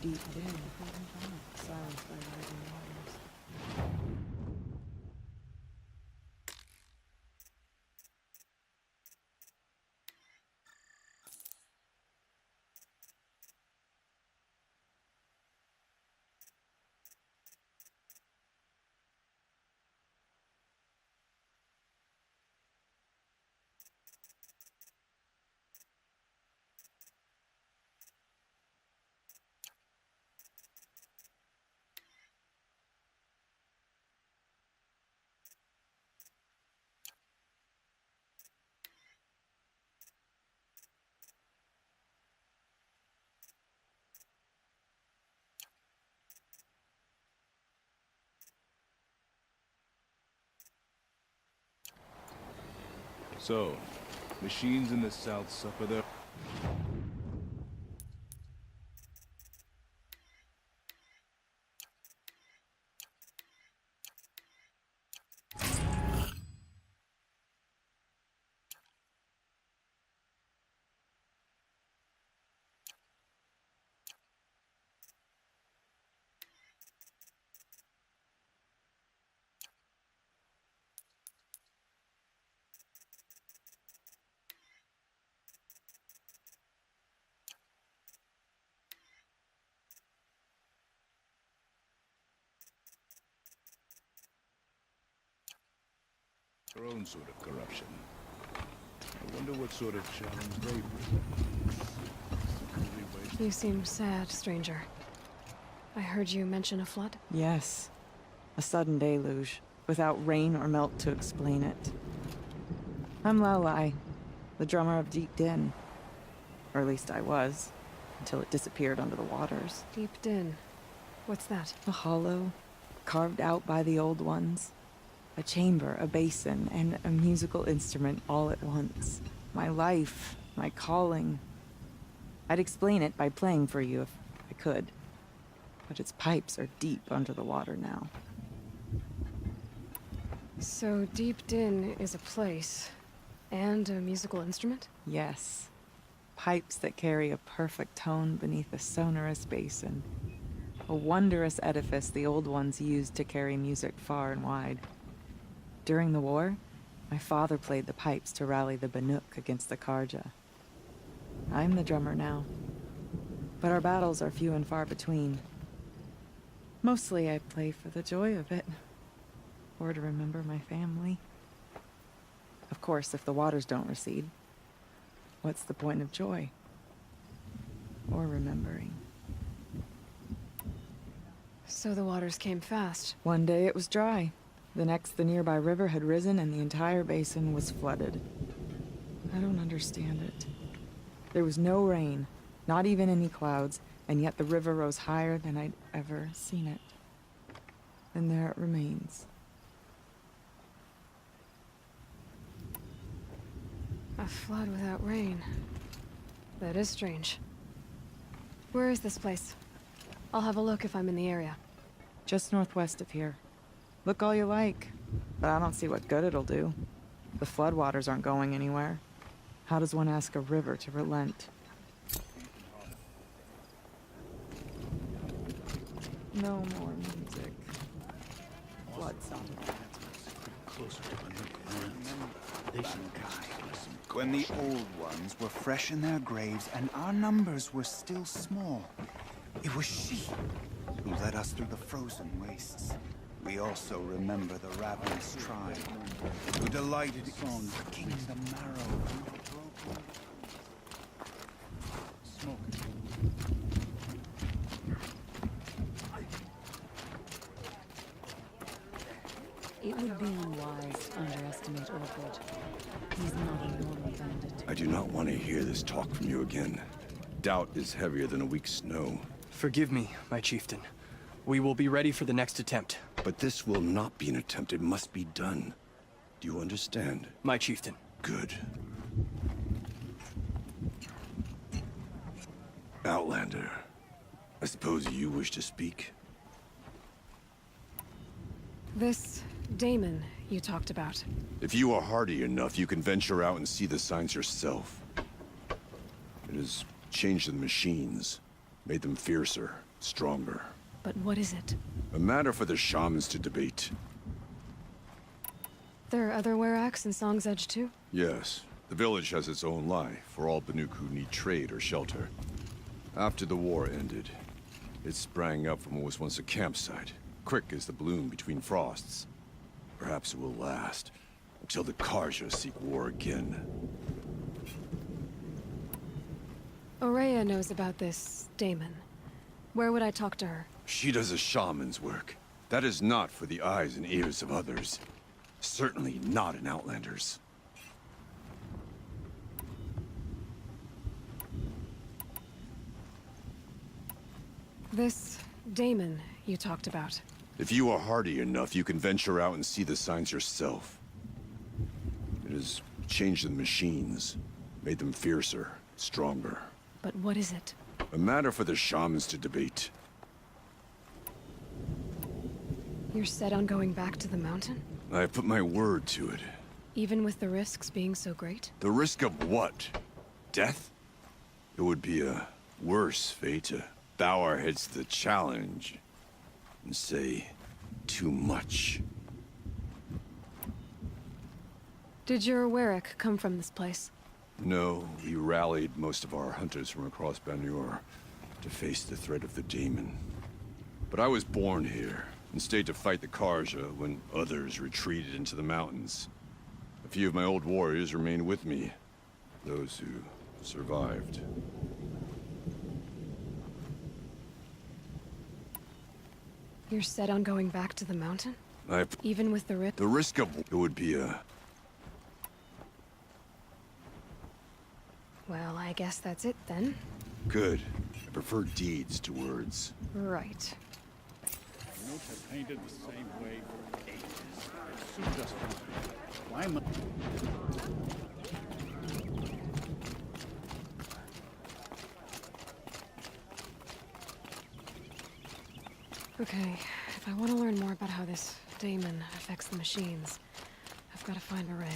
deep din, silenced by rising waters. So, machines in the south suffer their... their own sort of corruption. I wonder what sort of challenge they present. You seem sad, stranger. I heard you mention a flood? Yes. A sudden deluge, without rain or melt to explain it. I'm Lalai, the drummer of Deep Din. Or at least I was, until it disappeared under the waters. Deep Din. What's that? A hollow, carved out by the old ones. A chamber, a basin, and a musical instrument all at once. My life, my calling. I'd explain it by playing for you if I could. But its pipes are deep under the water now. So Deep Din is a place, and a musical instrument? Yes. Pipes that carry a perfect tone beneath a sonorous basin. A wondrous edifice the old ones used to carry music far and wide. During the war, my father played the pipes to rally the Banuk against the Karja. I'm the drummer now, but our battles are few and far between. Mostly I play for the joy of it, or to remember my family. Of course, if the waters don't recede, what's the point of joy? Or remembering? So the waters came fast. One day it was dry. The next, the nearby river had risen and the entire basin was flooded. I don't understand it. There was no rain, not even any clouds, and yet the river rose higher than I'd ever seen it. And there it remains. A flood without rain. That is strange. Where is this place? I'll have a look if I'm in the area. Just northwest of here. Look all you like, but I don't see what good it'll do. The floodwaters aren't going anywhere. How does one ask a river to relent? No more music. Flood song. When the old ones were fresh in their graves and our numbers were still small, it was she who led us through the frozen wastes. We also remember the ravenous tribe who delighted in sucking the marrow from the broken. Smoke. It would be unwise to underestimate Orkwood. He's not a normal bandit. I do not want to hear this talk from you again. Doubt is heavier than a week's snow. Forgive me, my chieftain. We will be ready for the next attempt. But this will not be an attempt. It must be done. Do you understand? My chieftain. Good. Outlander, I suppose you wish to speak? This Damon you talked about. If you are hardy enough, you can venture out and see the signs yourself. It has changed the machines, made them fiercer. stronger. But what is it? A matter for the shamans to debate. There are other were-acts in Song's Edge too? Yes, the village has its own life for all Banuk who need trade or shelter. After the war ended, it sprang up from what was once a campsite, quick as the bloom between frosts. Perhaps it will last, until the Karja seek war again. Aurea knows about this Damon. Where would I talk to her? She does a shaman's work. That is not for the eyes and ears of others. Certainly not an Outlander's. This Damon you talked about. If you are hardy enough, you can venture out and see the signs yourself. It has changed the machines, made them fiercer, stronger. But what is it? A matter for the shamans to debate. You're set on going back to the mountain? I have put my word to it. Even with the risks being so great? The risk of what? Death? It would be a worse fate to bow our heads to the challenge and say too much. Did your Warwick come from this place? No, we rallied most of our hunters from across Banur to face the threat of the demon. But I was born here and stayed to fight the Karja when others retreated into the mountains. A few of my old warriors remained with me, those who survived. You're set on going back to the mountain? Even with the risk? The risk of it would be a... Well, I guess that's it then. Good. I prefer deeds to words. Right. Notes are painted the same way for ages. It suits us fine. Why am Okay, if I want to learn more about how this Damon affects the machines, I've got to find Aurea.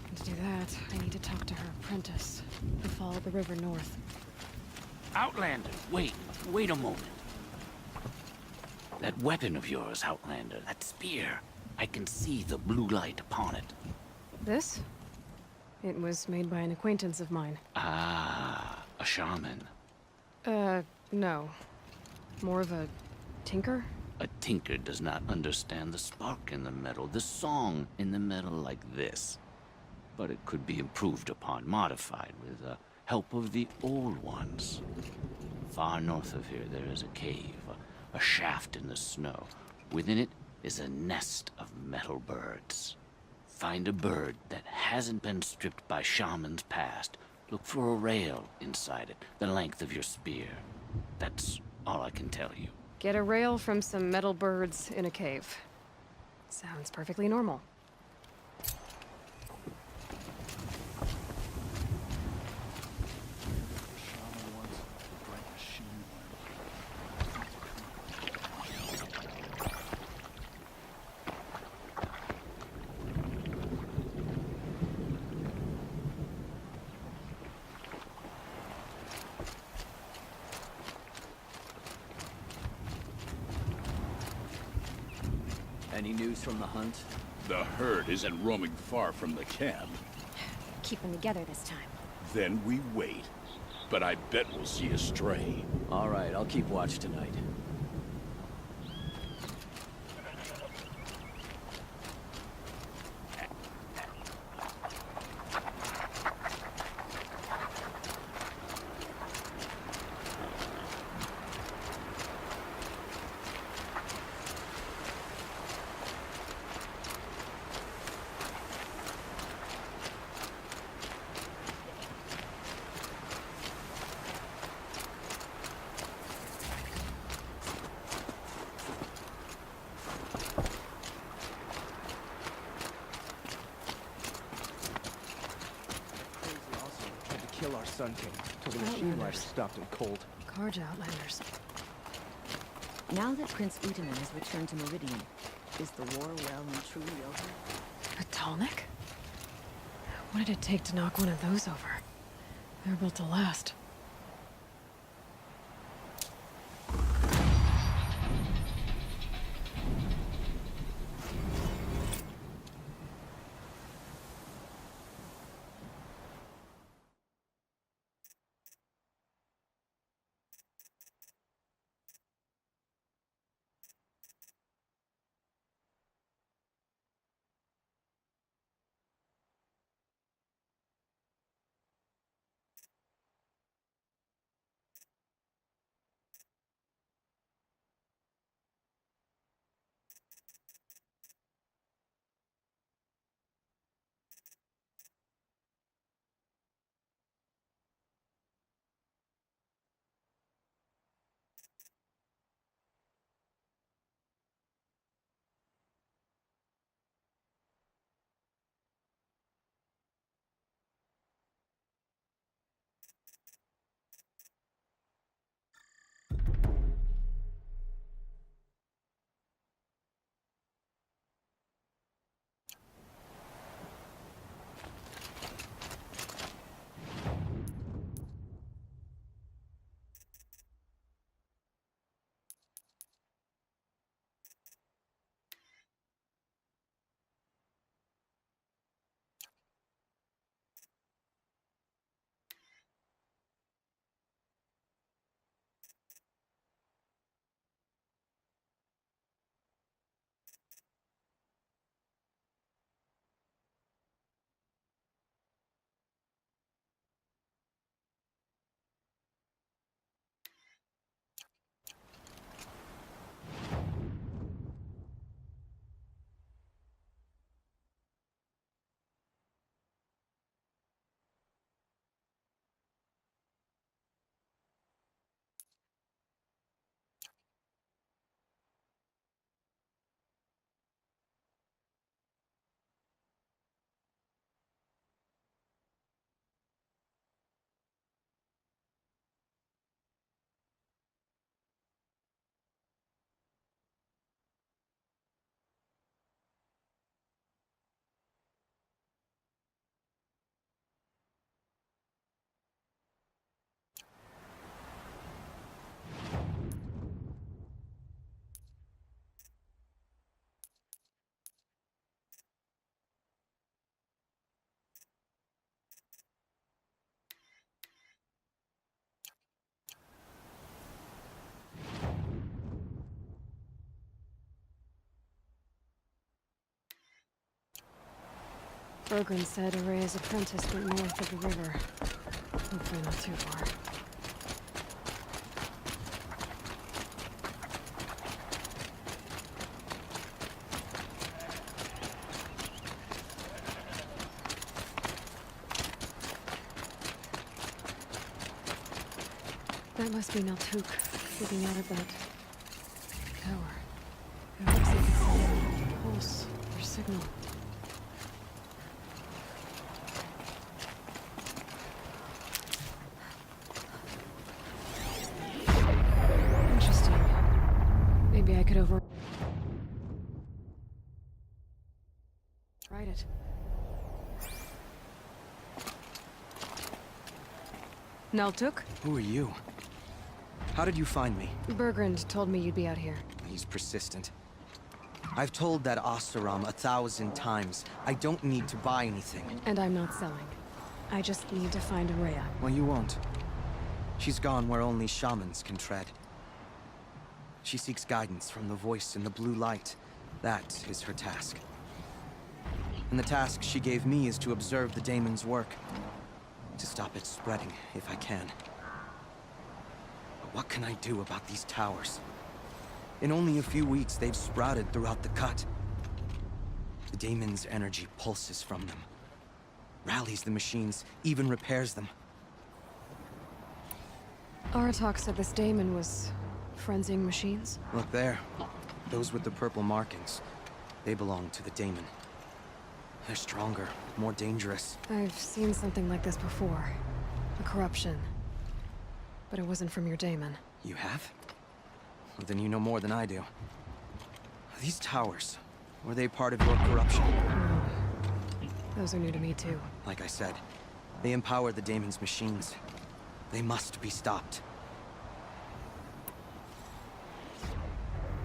And to do that, I need to talk to her apprentice, who followed the river north. Outlander, wait a moment. That weapon of yours, Outlander, that spear, I can see the blue light upon it. This? It was made by an acquaintance of mine. Ah, a shaman. No. More of a tinker? A tinker does not understand the spark in the metal, the song in the metal like this. But it could be improved upon, modified with the help of the old ones. Far north of here there is a cave, a shaft in the snow. Within it is a nest of metal birds. Find a bird that hasn't been stripped by shamans past. Look for a rail inside it, the length of your spear. That's all I can tell you. Get a rail from some metal birds in a cave. Sounds perfectly normal. Any news from the hunt? the herd isn't roaming far from the camp? Keep them together this time. Then we wait. But I bet we'll see a stray. All right, I'll keep watch tonight. Kill our Sun King till the machine rider stopped him cold. Karja Outlanders. Now that Prince Utanen has returned to Meridian, is the war well and truly over? A Talnik? What did it take to knock one of those over? They're built to last. Bergren said Araya's apprentice went north of the river. Hopefully not too far. That must be Naltuk, looking out of that tower. It looks like it's sending a pulse or signal. Interesting. Maybe I could override it. Naltuk? Who are you? How did you find me? Bergrand told me you'd be out here. He's persistent. I've told that Oseram 1,000 times. I don't need to buy anything. And I'm not selling. I just need to find Araya. Well, you won't. She's gone where only shamans can tread. She seeks guidance from the voice in the blue light. That is her task. And the task she gave me is to observe the daemon's work. To stop it spreading, if I can. But what can I do about these towers? In only a few weeks, they've sprouted throughout the cut. The daemon's energy pulses from them. Rallies the machines, even repairs them. Aratak said this daemon was frenzying machines. Look there. Those with the purple markings. They belong to the daemon. They're stronger, more dangerous. I've seen something like this before. A corruption. But it wasn't from your daemon. You have? Well, then you know more than I do. These towers, were they part of your corruption? No. Those are new to me too. Like I said, they empower the daemon's machines. They must be stopped.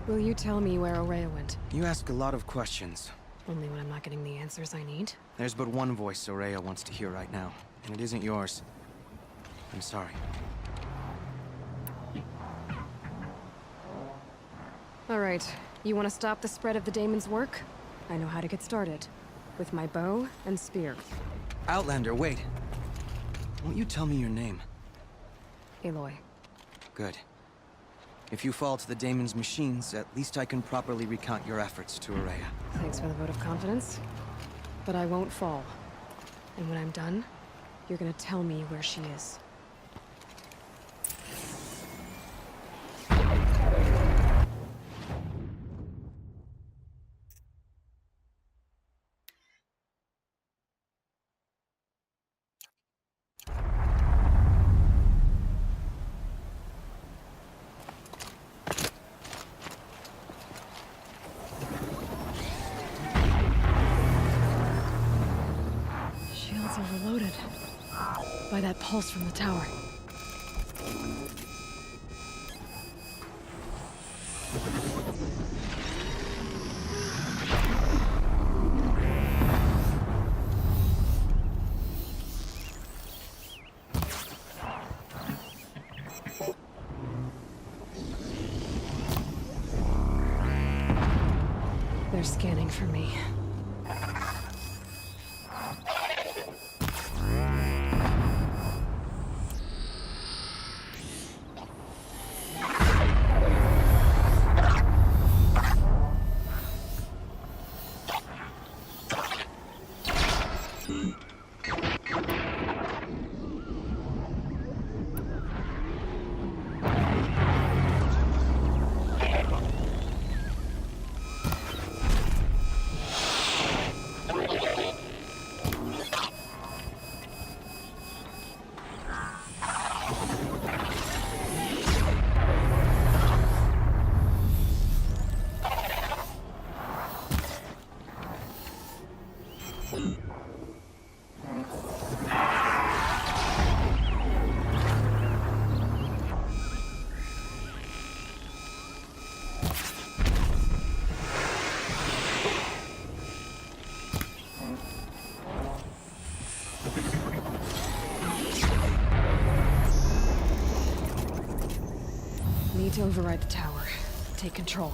Will you tell me where Araya went? You ask a lot of questions. Only when I'm not getting the answers I need. There's but one voice Araya wants to hear right now, and it isn't yours. I'm sorry. Alright, you want to stop the spread of the daemon's work? I know how to get started. With my bow and spear. Outlander, wait. Won't you tell me your name? Aloy. Good. If you fall to the daemon's machines, at least I can properly recount your efforts to Araya. Thanks for the vote of confidence. But I won't fall. And when I'm done, you're gonna tell me where she is. Shields overloaded by that pulse from the tower. They're scanning for me. Need to override the tower. Take control.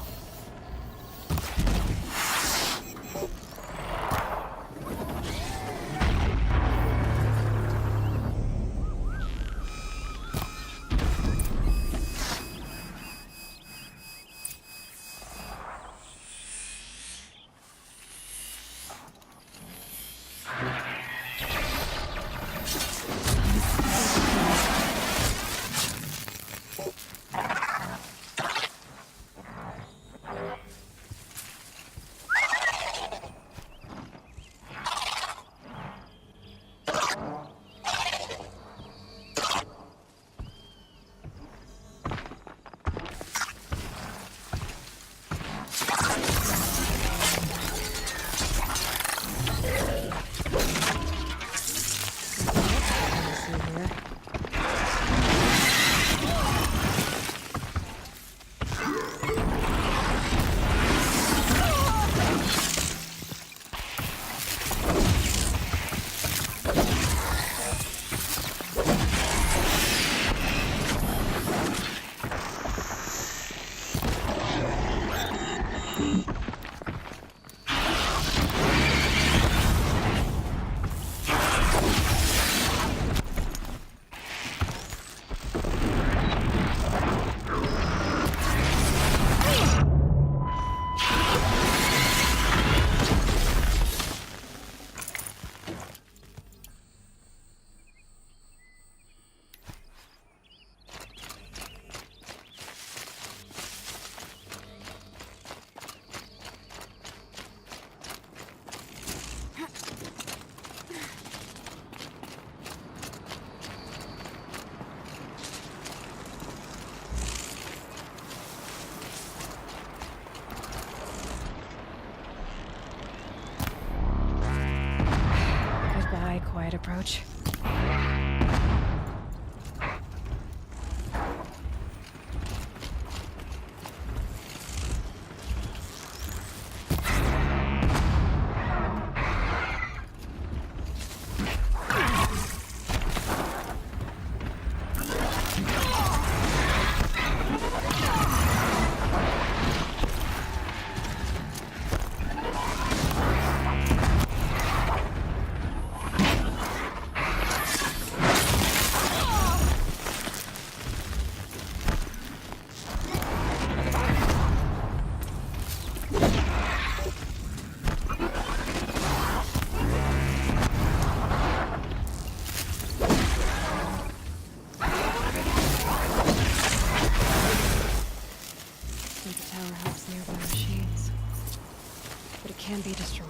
can be destroyed.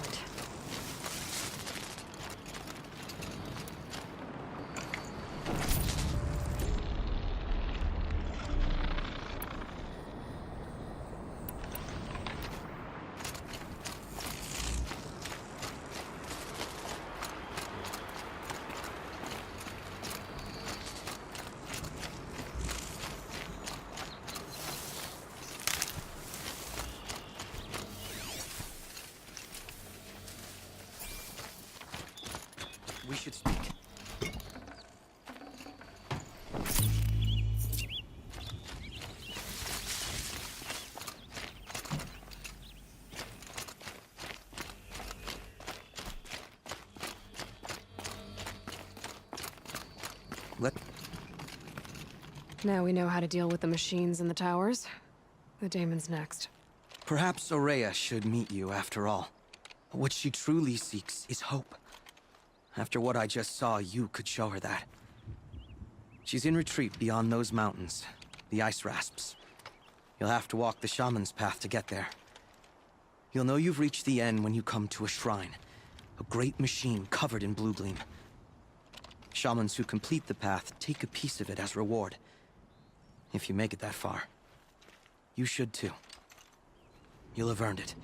We should speak. Now we know how to deal with the machines in the towers. The daemon's next. Perhaps Aurea should meet you after all. What she truly seeks is hope. After what I just saw, you could show her that. She's in retreat beyond those mountains, the ice rasps. You'll have to walk the shaman's path to get there. You'll know you've reached the end when you come to a shrine, a great machine covered in blue gleam. Shamans who complete the path take a piece of it as reward. If you make it that far, you should too. You'll have earned it.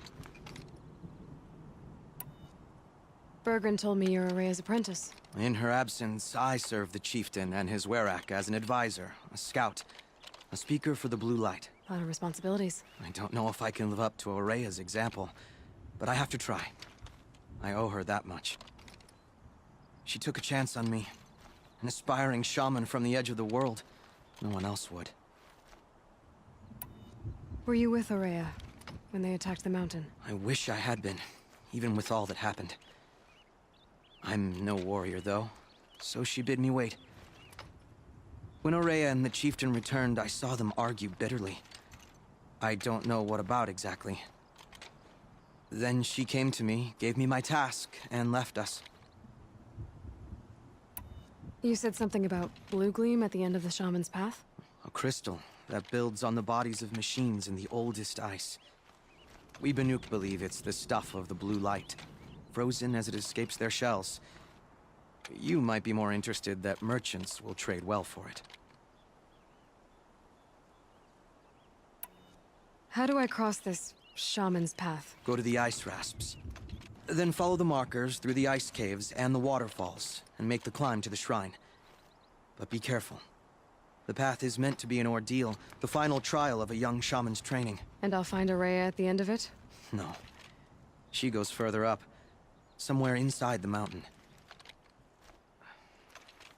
Bergren told me you're Aurea's apprentice. In her absence, I serve the chieftain and his werak as an advisor, a scout, a speaker for the blue light. A lot of responsibilities. I don't know if I can live up to Aurea's example, but I have to try. I owe her that much. She took a chance on me. An aspiring shaman from the edge of the world. No one else would. Were you with Aurea when they attacked the mountain? I wish I had been, even with all that happened. I'm no warrior, though, so she bid me wait. When Aurea and the chieftain returned, I saw them argue bitterly. I don't know what about exactly. Then she came to me, gave me my task, and left us. You said something about blue gleam at the end of the shaman's path? A crystal that builds on the bodies of machines in the oldest ice. We Banuk believe it's the stuff of the blue light, frozen as it escapes their shells. You might be more interested that merchants will trade well for it. How do I cross this shaman's path? Go to the ice rasps. Then follow the markers through the ice caves and the waterfalls, and make the climb to the shrine. But be careful. The path is meant to be an ordeal, the final trial of a young shaman's training. And I'll find Aurea at the end of it? No. She goes further up, somewhere inside the mountain.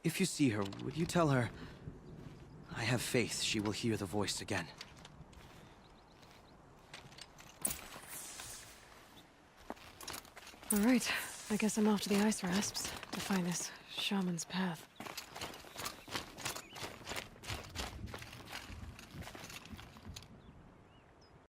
If you see her, would you tell her... I have faith she will hear the voice again. All right, I guess I'm off to the ice rasps to find this shaman's path.